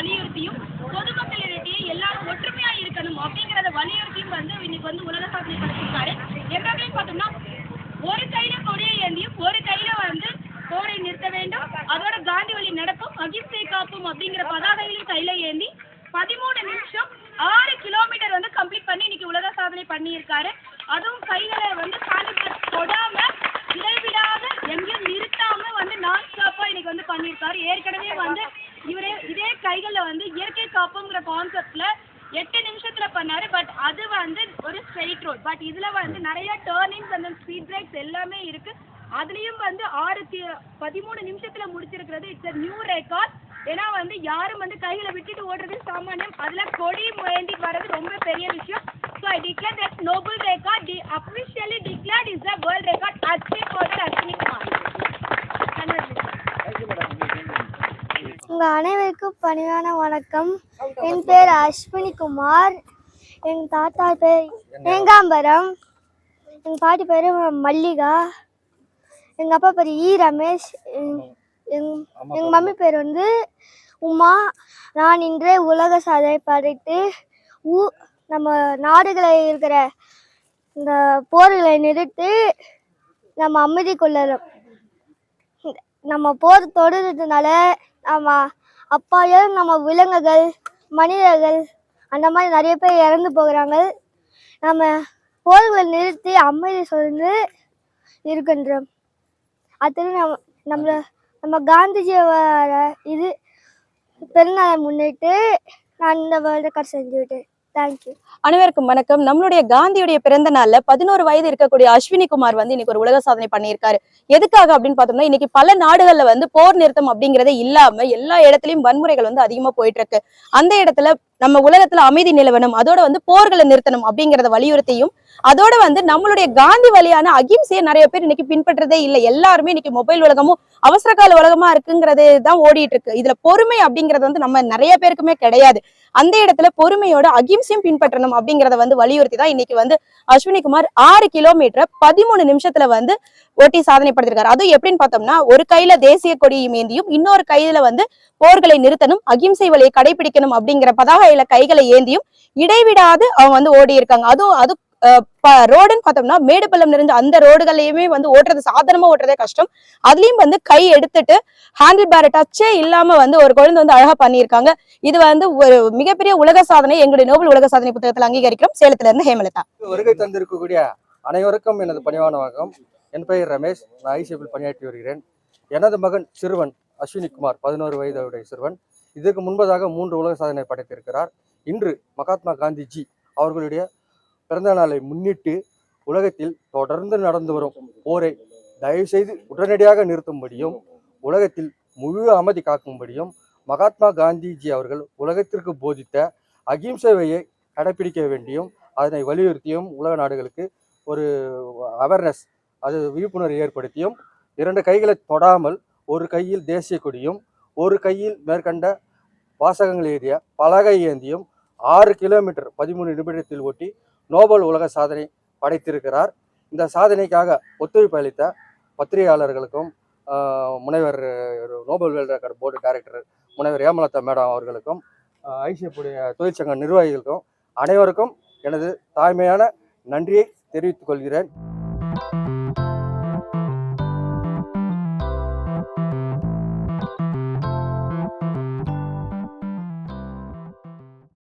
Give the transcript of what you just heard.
வலியுறுத்தியும் பொதுமக்களிடையே எல்லாரும் ஒற்றுமையா இருக்கணும் அப்படிங்கறத வலியுறுத்தியும் இன்னைக்கு உலக சாதனை படைச்சிருக்காரு. எப்படின்னு பார்த்தோம்னா ஒரு கையில கொடியை ஏந்தியும் ஒரு கையில போரை நிறுத்த வேண்டும், அதோட காந்தி வழி நடக்கும், அகிம்சை காப்பும் அப்படிங்கிற பதாகையிலும் கையில ஏந்தி 13 நிமிஷம் 6 கிலோமீட்டர் கம்ப்ளீட் பண்ணி இன்னைக்கு உலக சாதனை பண்ணியிருக்காரு. அதுவும் கைகளை சானிடைசர் தொடாம இடைவிடாத எங்கேயும் நிறுத்தாம நான் ஸ்டாப்பா இன்னைக்கு பண்ணியிருக்காரு. ஏற்கனவே இவரே இதே கைகள்ல இயற்கை காப்புங்கிற கான்செப்ட்ல 8 நிமிஷத்துல பண்ணாரு. பட் அது ஒரு ஸ்ட்ரெயிட் ரோட். பட் இதுல நிறைய டர்னிங்ஸ் அந்த ஸ்பீட் பிரேக்ஸ் எல்லாமே இருக்கு. அதுலயும் 13 நிமிஷத்துல முடிச்சிருக்கிறது இட்ஸ் நியூ ரெக்கார்ட். ஏன்னா யாரும் கையில விட்டுட்டு ஓடுறது சாமானியம், அதுல கொடி ஏந்தி வர்றது ரொம்ப பெரிய விஷயம். So I declare that noble record officially declared is the world record achieved for Ashwini Kumar. உங்கள் அனைவருக்கும் பணிவான வணக்கம். என் பேர் அஸ்வினி குமார். எங்கள் தாத்தா பேர் ஏங்காம்பரம். எங்கள் பாட்டி பேர் மல்லிகா. எங்கள் அப்பா பேர் ரமேஷ். எங்கள் மம்மி பேர் உமா. நான் இன்று உலக சாதனை படைத்து நம்ம நாடுகளில் இருக்கிற இந்த போர்களை நிறுத்தி நம்ம அமைதி கொள்ளலாம். நம்ம போர் தொடர்றதுனால நம்ம அப்பாயும் நம்ம விலங்குகள் மனிதர்கள் அந்த மாதிரி நிறைய பேர் இறந்து போகிறாங்க. நம்ம போர்களை நிறுத்தி அமைதி சொல்ந்து இருக்கின்றோம். அது நம்ம காந்திஜியோட இது பிறந்தநாளை முன்னிட்டு நான் இந்த வேர்ல்டு ரெக்கார்ட் செஞ்சுவிட்டேன். தேங்க்யூ. அனைவருக்கும் வணக்கம். நம்மளுடைய காந்தியுடைய பிறந்த நாள்ல 11 வயது இருக்கக்கூடிய அஸ்வினி குமார் இன்னைக்கு ஒரு உலக சாதனை பண்ணியிருக்காரு. எதுக்காக அப்படின்னு பார்த்தோம்னா, இன்னைக்கு பல நாடுகள்ல போர் நிறுத்தம் அப்படிங்கறதே இல்லாம எல்லா இடத்துலயும் வன்முறைகள் அதிகமா போயிட்டு இருக்கு. அந்த இடத்துல நம்ம உலகத்துல அமைதி நிலவணும், அதோட போர்களை நிறுத்தணும் அப்படிங்கறத வலியுறுத்தியும், அதோட நம்மளுடைய காந்தி வழியான அகிம்சையை நிறைய பேர் இன்னைக்கு பின்பற்றதே இல்லை. எல்லாருமே இன்னைக்கு மொபைல் உலகமும் அவசர கால உலகமா இருக்குங்கிறது தான் ஓடிட்டு இருக்கு. இதுல பொறுமை அப்படிங்கறது நம்ம நிறைய பேருக்குமே கிடையாது. அந்த இடத்துல பொறுமையோட அகிம்சையும் பின்பற்றணும் அப்படிங்கறத வலியுறுத்தி தான் இன்னைக்கு அஸ்வினி குமார் 6 கிலோமீட்டர் 13 நிமிஷத்துல ஓட்டி சாதனை படுத்திருக்காரு. அதுவும் எப்படின்னு பார்த்தோம்னா, ஒரு கையில தேசிய கொடியும் ஏந்தியும் இன்னொரு கையில போர்களை நிறுத்தணும், அகிம்சை வழியை கடைபிடிக்கணும் அப்படிங்கிற பதாகையில கைகளை ஏந்தியும் இடைவிடாது அவங்க ஓடி இருக்காங்க. அது ரோடுன்னு பார்த்தோம்னா மேடு பள்ளம் நிறைஞ்ச அந்த ரோடுகளையுமே ஓட்டுறது சாதாரணமா ஓட்டுறதே கஷ்டம். அதுலயும் கை எடுத்துட்டு ஹேண்டில் பேரை டச்சே இல்லாம ஒரு குழந்தை அழகா பண்ணியிருக்காங்க. இது ஒரு மிகப்பெரிய உலக சாதனை. எங்களுடைய நோபல் உலக சாதனை புத்தகத்தில் அங்கீகரிக்கிறோம். சேலத்துல இருந்து ஹேமலதா. வருகை தந்திருக்கக்கூடிய அனைவருக்கும் எனது பணிவான வணக்கம். என் பெயர் ரமேஷ். நான் ஐசிஎஃப்பில் பணியாற்றி வருகிறேன். எனது மகன் சிறுவன் அஸ்வினி குமார் 11 வயதுடைய சிறுவன். இதற்கு முன்பதாக 3 உலக சாதனை படைத்திருக்கிறார். இன்று மகாத்மா காந்திஜி அவர்களுடைய பிறந்த நாளை முன்னிட்டு உலகத்தில் தொடர்ந்து நடந்து வரும் போரை தயவுசெய்து உடனடியாக நிறுத்தும்படியும் உலகத்தில் முழு அமைதி காக்கும்படியும் மகாத்மா காந்திஜி அவர்கள் உலகத்திற்கு போதித்த அகிம்சையை கடைபிடிக்க வேண்டியும் அதனை வலியுறுத்தியும் உலக நாடுகளுக்கு ஒரு அவேர்னஸ், அது விழிப்புணர்வு ஏற்படுத்தியும் 2 கைகளை தொடாமல் ஒரு கையில் தேசிய கொடியும் ஒரு கையில் மேற்கண்ட வாசகங்கள் ஏறிய பலகை ஏந்தியும் 6 கிலோமீட்டர் 13 நிமிடத்தில் ஓட்டி நோபல் உலக சாதனை படைத்திருக்கிறார். இந்த சாதனைக்காக ஒத்துழைப்பு அளித்த பத்திரிகையாளர்களுக்கும் முனைவர் Nobel world record board director முனைவர் ஹேமலதா மேடம் அவர்களுக்கும் ஐசிஎஃப் தொழிற்சங்க நிர்வாகிகளுக்கும் அனைவருக்கும் எனது தாய்மையான நன்றியை தெரிவித்துக் கொள்கிறேன்.